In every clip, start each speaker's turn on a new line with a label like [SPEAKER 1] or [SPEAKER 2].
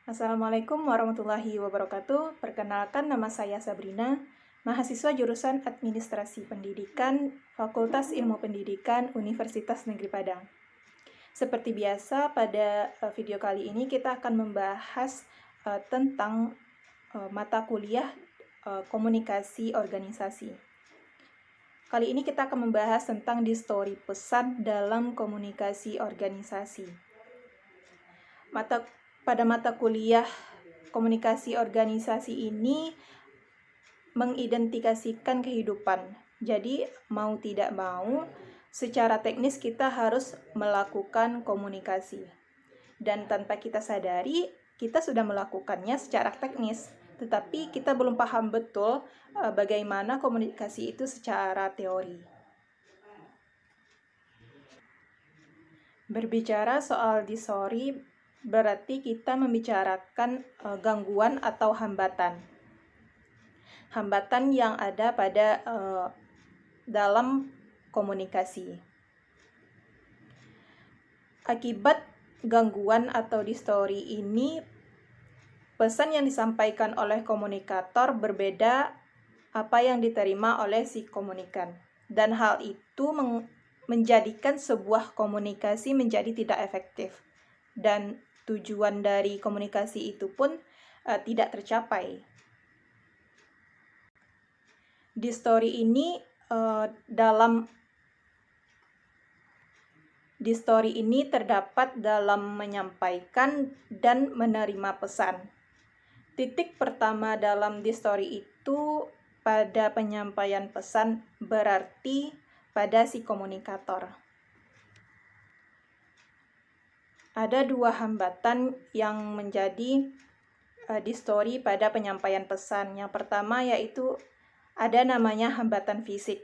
[SPEAKER 1] Assalamualaikum warahmatullahi wabarakatuh. Perkenalkan, nama saya Sabrina, mahasiswa jurusan Administrasi Pendidikan, Fakultas Ilmu Pendidikan, Universitas Negeri Padang. Seperti biasa, pada video kali ini kita akan membahas tentang mata kuliah komunikasi organisasi. Kali ini kita akan membahas tentang distori pesan dalam komunikasi organisasi. Pada mata kuliah komunikasi organisasi ini mengidentifikasikan kehidupan. Jadi mau tidak mau, secara teknis kita harus melakukan komunikasi. Dan tanpa kita sadari, kita sudah melakukannya secara teknis. Tetapi kita belum paham betul bagaimana komunikasi itu secara teori. Berbicara soal distori, berarti kita membicarakan gangguan atau hambatan. Hambatan yang ada pada dalam komunikasi. Akibat gangguan atau distori ini, pesan yang disampaikan oleh komunikator berbeda apa yang diterima oleh si komunikan. Dan hal itu menjadikan sebuah komunikasi menjadi tidak efektif. Dan tujuan dari komunikasi itu pun tidak tercapai. Distori ini terdapat dalam menyampaikan dan menerima pesan. Titik pertama dalam distori itu pada penyampaian pesan, berarti pada si komunikator. Ada dua hambatan yang menjadi distori pada penyampaian pesan. Yang pertama yaitu ada namanya hambatan fisik.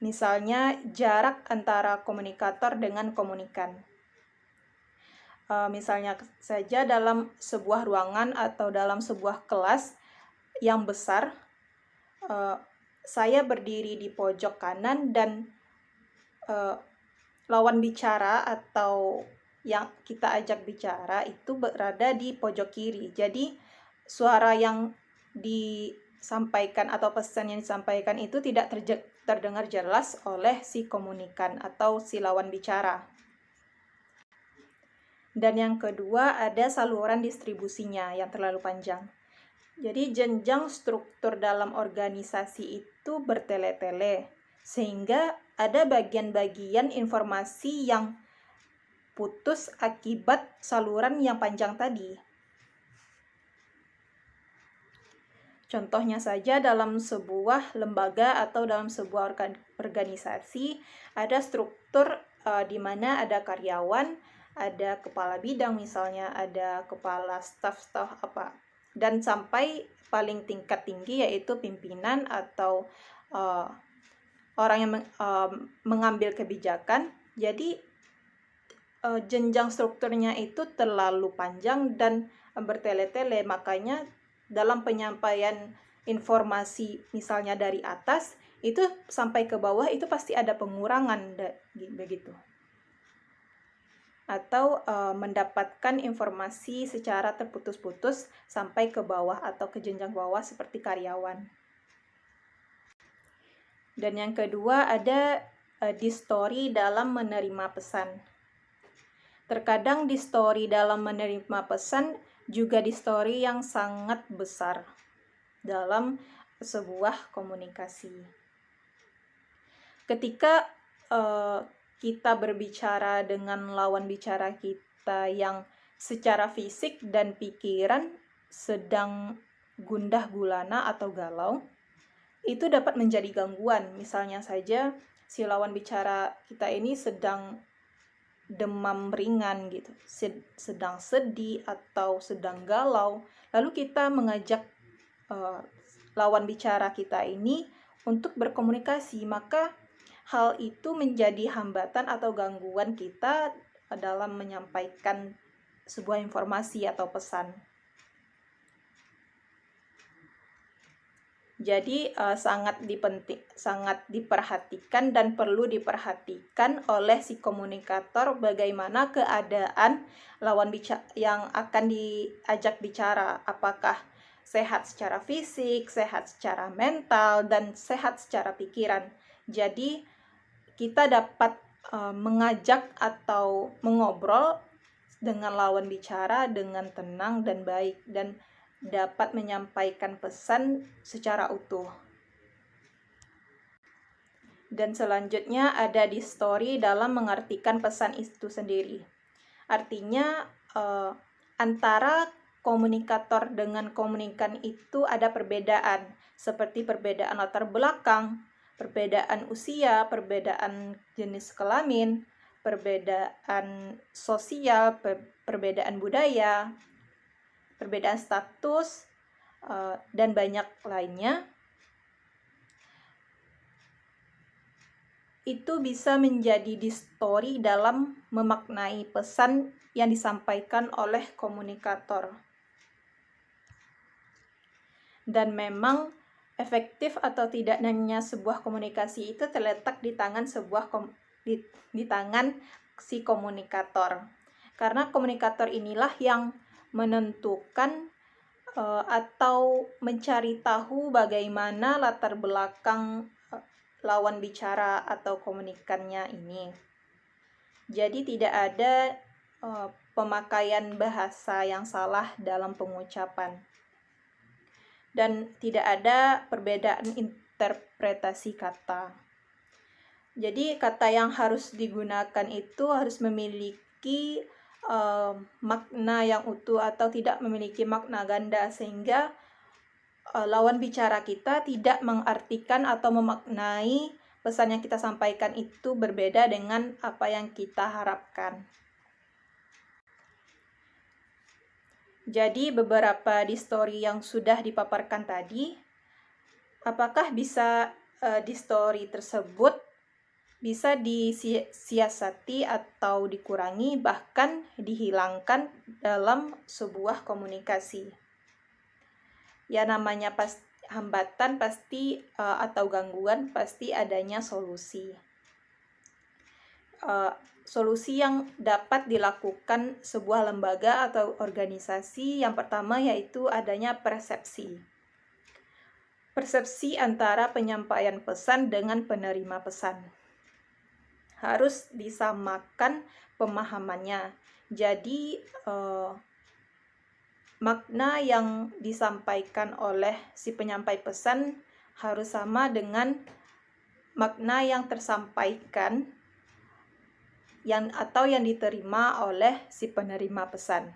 [SPEAKER 1] Misalnya jarak antara komunikator dengan komunikan. Misalnya saja dalam sebuah ruangan atau dalam sebuah kelas yang besar, saya berdiri di pojok kanan dan lawan bicara atau yang kita ajak bicara itu berada di pojok kiri. Jadi suara yang disampaikan atau pesan yang disampaikan itu tidak terdengar jelas oleh si komunikan atau si lawan bicara. Dan yang kedua ada saluran distribusinya yang terlalu panjang. Jadi jenjang struktur dalam organisasi itu bertele-tele, sehingga ada bagian-bagian informasi yang putus akibat saluran yang panjang tadi. Contohnya saja dalam sebuah lembaga atau dalam sebuah organisasi ada struktur di mana ada karyawan, ada kepala bidang misalnya, ada kepala staf apa, dan sampai paling tingkat tinggi yaitu pimpinan atau orang yang mengambil kebijakan. Jadi jenjang strukturnya itu terlalu panjang dan bertele-tele, makanya dalam penyampaian informasi misalnya dari atas itu sampai ke bawah itu pasti ada pengurangan begitu. Atau mendapatkan informasi secara terputus-putus sampai ke bawah atau ke jenjang bawah seperti karyawan. Dan yang kedua ada distori dalam menerima pesan. Terkadang distori dalam menerima pesan juga distori yang sangat besar dalam sebuah komunikasi. Ketika kita berbicara dengan lawan bicara kita yang secara fisik dan pikiran sedang gundah gulana atau galau, itu dapat menjadi gangguan. Misalnya saja si lawan bicara kita ini sedang demam ringan gitu, sedang sedih atau sedang galau, lalu kita mengajak lawan bicara kita ini untuk berkomunikasi, maka hal itu menjadi hambatan atau gangguan kita dalam menyampaikan sebuah informasi atau pesan. Jadi sangat diperhatikan dan perlu diperhatikan oleh si komunikator bagaimana keadaan lawan bicara yang akan diajak bicara, apakah sehat secara fisik, sehat secara mental, dan sehat secara pikiran. Jadi kita dapat mengajak atau mengobrol dengan lawan bicara dengan tenang dan baik, dan dapat menyampaikan pesan secara utuh. Dan selanjutnya ada distori dalam mengartikan pesan itu sendiri. Artinya antara komunikator dengan komunikan itu ada perbedaan, seperti perbedaan latar belakang, perbedaan usia, perbedaan jenis kelamin, perbedaan sosial, perbedaan budaya, perbedaan status, dan banyak lainnya. Itu bisa menjadi distori dalam memaknai pesan yang disampaikan oleh komunikator. Dan memang efektif atau tidaknya sebuah komunikasi itu terletak di tangan di tangan si komunikator. Karena komunikator inilah yang menentukan atau mencari tahu bagaimana latar belakang lawan bicara atau komunikannya ini. Jadi tidak ada pemakaian bahasa yang salah dalam pengucapan. Dan tidak ada perbedaan interpretasi kata. Jadi kata yang harus digunakan itu harus memiliki makna yang utuh atau tidak memiliki makna ganda, sehingga lawan bicara kita tidak mengartikan atau memaknai pesan yang kita sampaikan itu berbeda dengan apa yang kita harapkan. Jadi beberapa distori yang sudah dipaparkan tadi, apakah bisa distori tersebut bisa disiasati atau dikurangi, bahkan dihilangkan dalam sebuah komunikasi. Ya namanya hambatan pasti atau gangguan pasti adanya solusi. Solusi yang dapat dilakukan sebuah lembaga atau organisasi yang pertama yaitu adanya persepsi. Persepsi antara penyampaian pesan dengan penerima pesan. Harus disamakan pemahamannya. Jadi makna yang disampaikan oleh si penyampai pesan harus sama dengan makna yang tersampaikan atau yang diterima oleh si penerima pesan.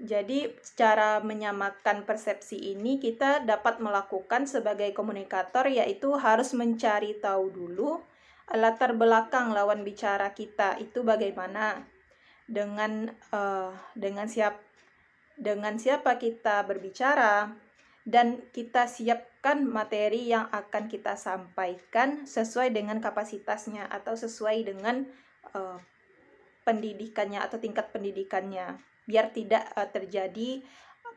[SPEAKER 1] Jadi secara menyamakan persepsi ini kita dapat melakukan sebagai komunikator, yaitu harus mencari tahu dulu latar belakang lawan bicara kita itu bagaimana, dengan siapa kita berbicara, dan kita siapkan materi yang akan kita sampaikan sesuai dengan kapasitasnya atau sesuai dengan pendidikannya atau tingkat pendidikannya, biar tidak terjadi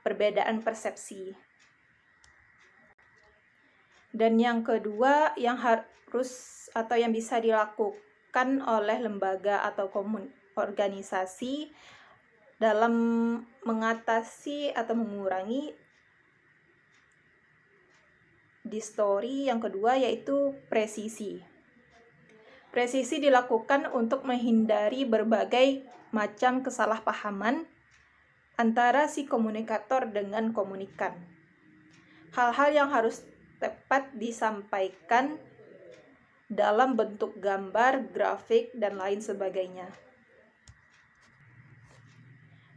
[SPEAKER 1] perbedaan persepsi. Dan yang kedua yang harus atau yang bisa dilakukan oleh lembaga atau organisasi dalam mengatasi atau mengurangi distori yang kedua yaitu presisi. Presisi dilakukan untuk menghindari berbagai macam kesalahpahaman antara si komunikator dengan komunikan. Hal-hal yang harus tepat disampaikan dalam bentuk gambar, grafik, dan lain sebagainya.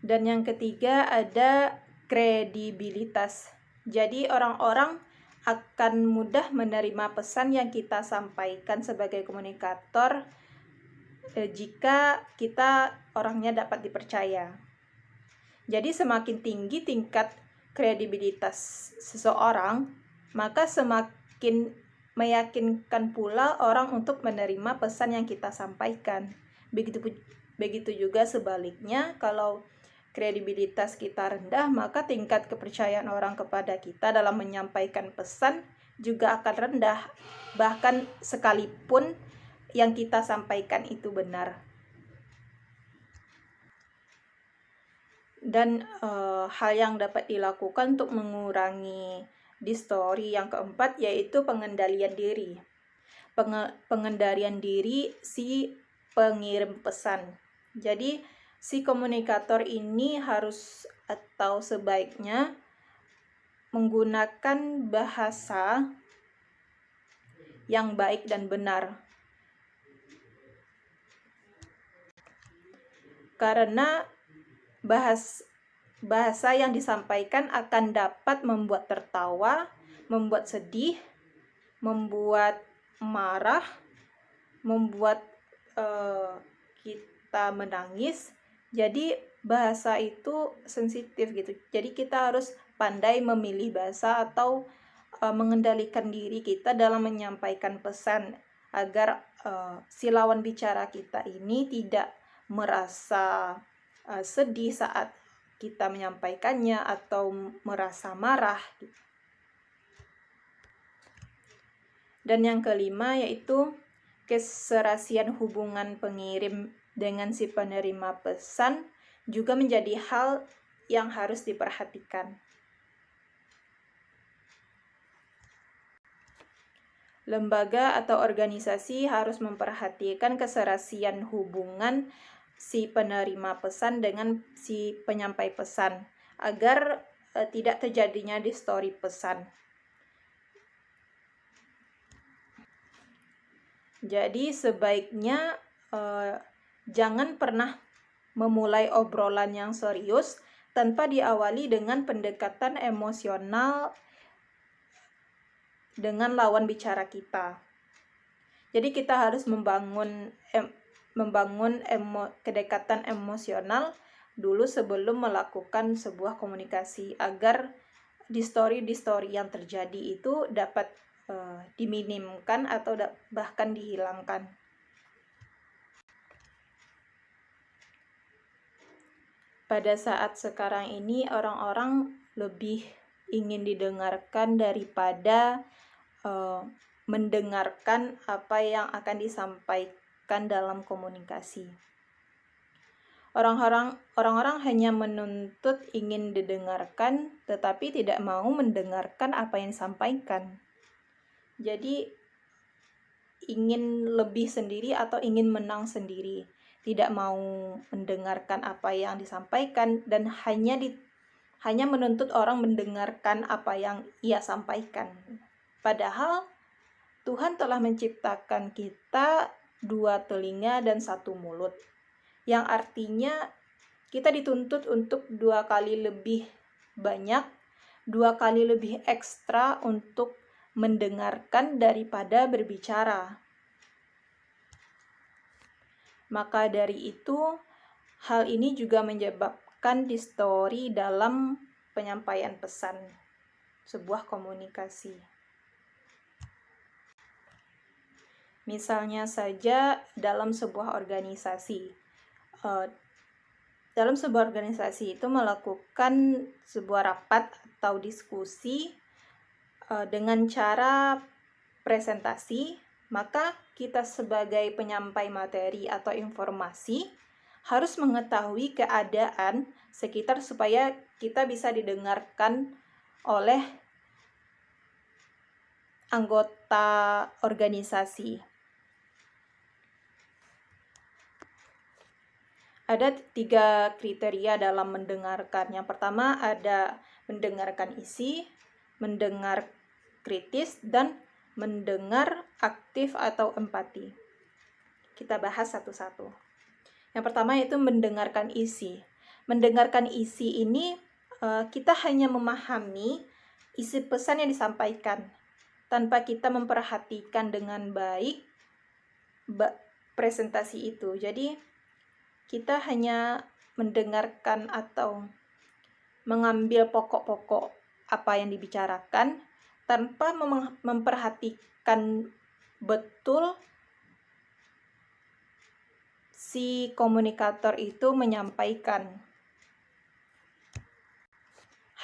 [SPEAKER 1] Dan yang ketiga ada kredibilitas. Jadi orang-orang akan mudah menerima pesan yang kita sampaikan sebagai komunikator jika kita orangnya dapat dipercaya. Jadi semakin tinggi tingkat kredibilitas seseorang, maka semakin meyakinkan pula orang untuk menerima pesan yang kita sampaikan. Begitu juga sebaliknya, kalau kredibilitas kita rendah, maka tingkat kepercayaan orang kepada kita dalam menyampaikan pesan juga akan rendah, bahkan sekalipun yang kita sampaikan itu benar. Dan hal yang dapat dilakukan untuk mengurangi distori yang keempat yaitu pengendalian diri. Pengendalian diri si pengirim pesan. Jadi si komunikator ini harus atau sebaiknya menggunakan bahasa yang baik dan benar. Karena bahasa yang disampaikan akan dapat membuat tertawa, membuat sedih, membuat marah, membuat kita menangis. Jadi bahasa itu sensitif gitu. Jadi kita harus pandai memilih bahasa atau mengendalikan diri kita dalam menyampaikan pesan agar si lawan bicara kita ini tidak merasa sedih saat kita menyampaikannya atau merasa marah. Dan yang kelima yaitu keserasian hubungan pengirim dengan si penerima pesan juga menjadi hal yang harus diperhatikan. Lembaga atau organisasi harus memperhatikan keserasian hubungan si penerima pesan dengan si penyampai pesan agar tidak terjadinya distori pesan. Jadi sebaiknya jangan pernah memulai obrolan yang serius tanpa diawali dengan pendekatan emosional dengan lawan bicara kita. Jadi kita harus membangun kedekatan emosional dulu sebelum melakukan sebuah komunikasi agar distori yang terjadi itu dapat diminimkan atau bahkan dihilangkan. Pada saat sekarang ini orang-orang lebih ingin didengarkan daripada mendengarkan apa yang akan disampaikan dalam komunikasi. Orang-orang hanya menuntut ingin didengarkan, tetapi tidak mau mendengarkan apa yang disampaikan. Jadi ingin lebih sendiri atau ingin menang sendiri, tidak mau mendengarkan apa yang disampaikan dan hanya menuntut orang mendengarkan apa yang ia sampaikan. Padahal Tuhan telah menciptakan kita 2 telinga dan 1 mulut, yang artinya kita dituntut untuk 2 kali lebih banyak, 2 kali lebih ekstra untuk mendengarkan daripada berbicara. Maka dari itu, hal ini juga menyebabkan distori dalam penyampaian pesan sebuah komunikasi. Misalnya saja dalam sebuah organisasi. Dalam sebuah organisasi itu melakukan sebuah rapat atau diskusi dengan cara presentasi, maka kita sebagai penyampai materi atau informasi harus mengetahui keadaan sekitar supaya kita bisa didengarkan oleh anggota organisasi. Ada 3 kriteria dalam mendengarkan. Yang pertama ada mendengarkan isi, mendengar kritis, dan mendengar aktif atau empati. Kita bahas satu-satu. Yang pertama yaitu mendengarkan isi. Mendengarkan isi ini kita hanya memahami isi pesan yang disampaikan tanpa kita memperhatikan dengan baik presentasi itu. Jadi kita hanya mendengarkan atau mengambil pokok-pokok apa yang dibicarakan tanpa memperhatikan betul si komunikator itu menyampaikan.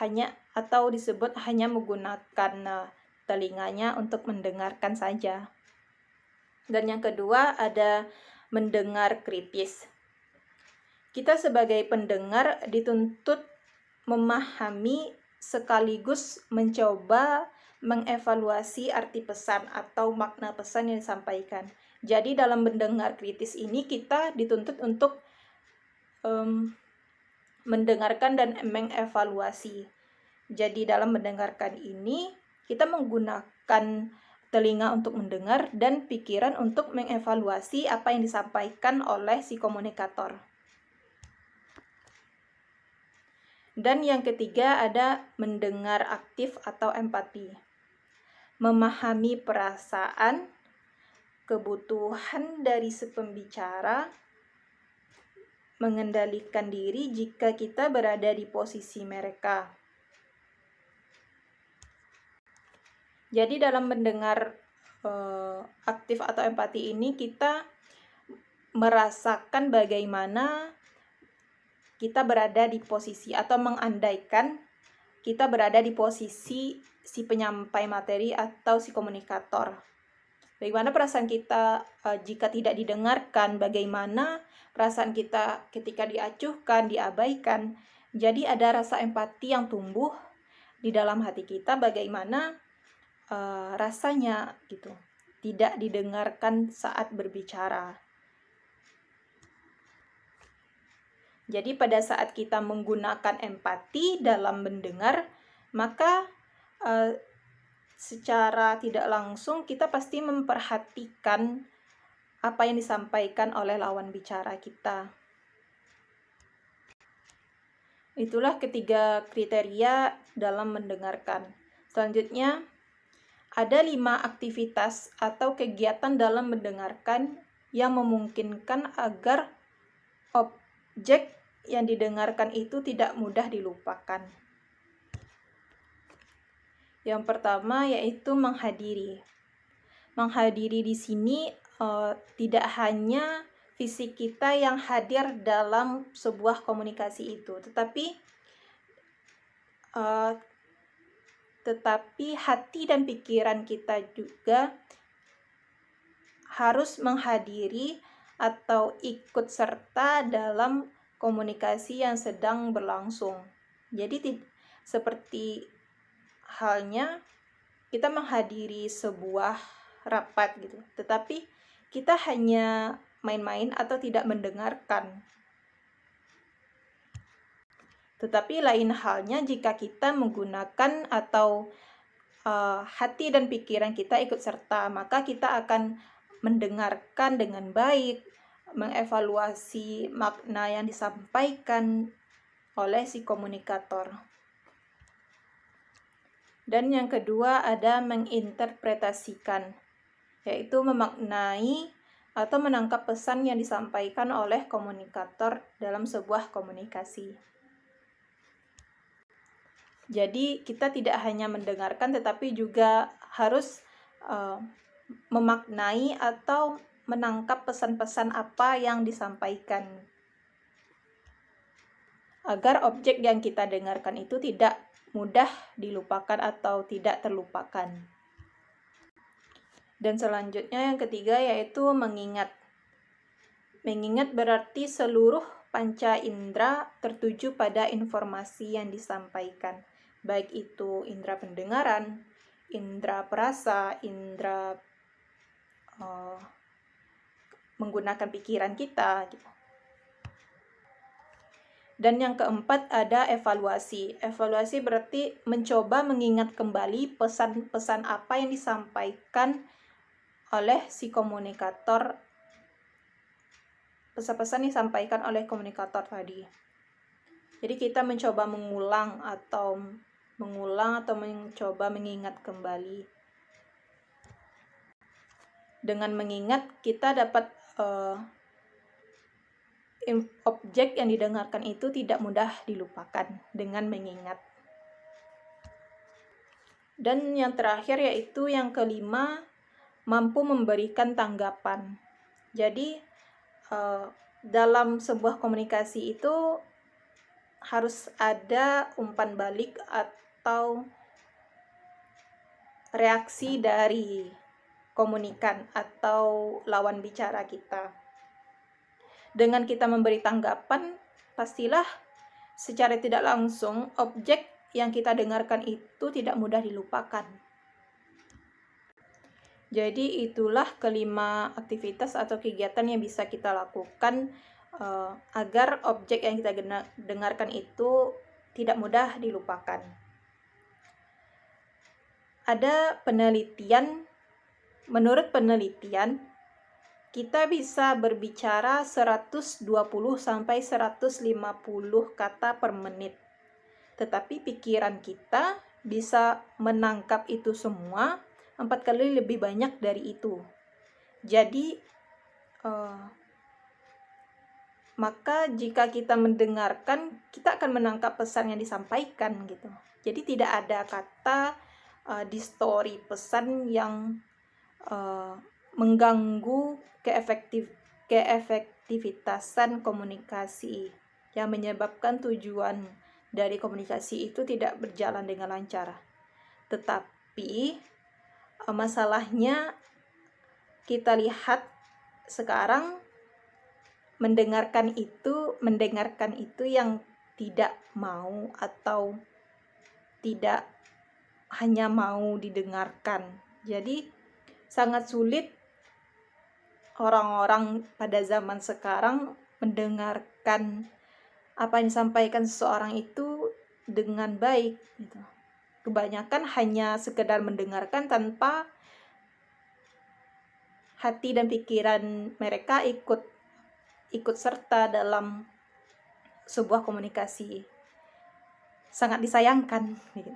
[SPEAKER 1] hanya atau disebut hanya menggunakan telinganya untuk mendengarkan saja. Dan yang kedua ada mendengar kritis. Kita sebagai pendengar dituntut memahami sekaligus mencoba mengevaluasi arti pesan atau makna pesan yang disampaikan. Jadi dalam mendengar kritis ini kita dituntut untuk mendengarkan dan mengevaluasi. Jadi dalam mendengarkan ini kita menggunakan telinga untuk mendengar dan pikiran untuk mengevaluasi apa yang disampaikan oleh si komunikator. Dan yang ketiga ada mendengar aktif atau empati. Memahami perasaan, kebutuhan dari si pembicara, mengendalikan diri jika kita berada di posisi mereka. Jadi dalam mendengar aktif atau empati ini kita merasakan bagaimana kita berada di posisi atau mengandaikan kita berada di posisi si penyampai materi atau si komunikator. Bagaimana perasaan kita jika tidak didengarkan, bagaimana perasaan kita ketika diacuhkan, diabaikan. Jadi ada rasa empati yang tumbuh di dalam hati kita, bagaimana rasanya gitu, tidak didengarkan saat berbicara. Jadi pada saat kita menggunakan empati dalam mendengar, maka secara tidak langsung kita pasti memperhatikan apa yang disampaikan oleh lawan bicara kita. Itulah ketiga kriteria dalam mendengarkan. Selanjutnya, ada 5 aktivitas atau kegiatan dalam mendengarkan yang memungkinkan agar objek yang didengarkan itu tidak mudah dilupakan. Yang pertama yaitu menghadiri. Menghadiri di sini tidak hanya fisik kita yang hadir dalam sebuah komunikasi itu, tetapi hati dan pikiran kita juga harus menghadiri atau ikut serta dalam komunikasi yang sedang berlangsung. Jadi seperti halnya kita menghadiri sebuah rapat gitu, tetapi kita hanya main-main atau tidak mendengarkan. Tetapi lain halnya jika kita menggunakan atau hati dan pikiran kita ikut serta, maka kita akan mendengarkan dengan baik, mengevaluasi makna yang disampaikan oleh si komunikator. Dan yang kedua ada menginterpretasikan, yaitu memaknai atau menangkap pesan yang disampaikan oleh komunikator dalam sebuah komunikasi. Jadi kita tidak hanya mendengarkan tetapi juga harus memaknai atau menangkap pesan-pesan apa yang disampaikan, agar objek yang kita dengarkan itu tidak mudah dilupakan atau tidak terlupakan. Dan selanjutnya yang ketiga yaitu mengingat. Mengingat berarti seluruh panca indera tertuju pada informasi yang disampaikan, baik itu indera pendengaran, indera perasa, indera menggunakan pikiran kita gitu. Dan yang keempat ada evaluasi. Evaluasi berarti mencoba mengingat kembali pesan-pesan apa yang disampaikan oleh si komunikator, pesan-pesan disampaikan oleh komunikator tadi. Jadi kita mencoba mengulang atau mencoba mengingat kembali. Dengan mengingat kita dapat objek yang didengarkan itu tidak mudah dilupakan dengan mengingat. Dan yang terakhir yaitu yang kelima, mampu memberikan tanggapan. Jadi dalam sebuah komunikasi itu harus ada umpan balik atau reaksi dari komunikan atau lawan bicara kita. Dengan kita memberi tanggapan, pastilah secara tidak langsung objek yang kita dengarkan itu tidak mudah dilupakan. Jadi itulah kelima aktivitas atau kegiatan yang bisa kita lakukan agar objek yang kita dengarkan itu tidak mudah dilupakan. Ada penelitian, menurut penelitian, kita bisa berbicara 120 sampai 150 kata per menit. Tetapi pikiran kita bisa menangkap itu semua 4 kali lebih banyak dari itu. Jadi, maka jika kita mendengarkan, kita akan menangkap pesan yang disampaikan gitu. Jadi tidak ada kata distori pesan yang mengganggu keefektivitasan komunikasi, yang menyebabkan tujuan dari komunikasi itu tidak berjalan dengan lancar. Tetapi masalahnya kita lihat sekarang mendengarkan itu yang tidak mau atau tidak hanya mau didengarkan. Jadi sangat sulit orang-orang pada zaman sekarang mendengarkan apa yang disampaikan seseorang itu dengan baik gitu. Kebanyakan hanya sekedar mendengarkan tanpa hati dan pikiran mereka ikut serta dalam sebuah komunikasi. Sangat disayangkan gitu.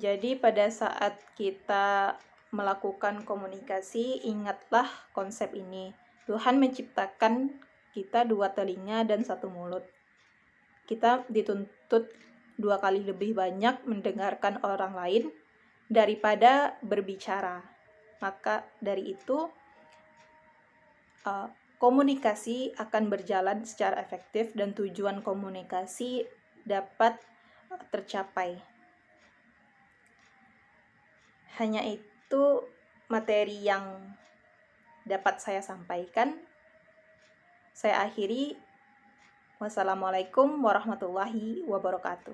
[SPEAKER 1] Jadi pada saat kita melakukan komunikasi, ingatlah konsep ini. Tuhan menciptakan kita 2 telinga dan 1 mulut. Kita dituntut 2 kali lebih banyak mendengarkan orang lain daripada berbicara. Maka dari itu komunikasi akan berjalan secara efektif dan tujuan komunikasi dapat tercapai. Hanya itu materi yang dapat saya sampaikan. Saya akhiri. Wassalamualaikum warahmatullahi wabarakatuh.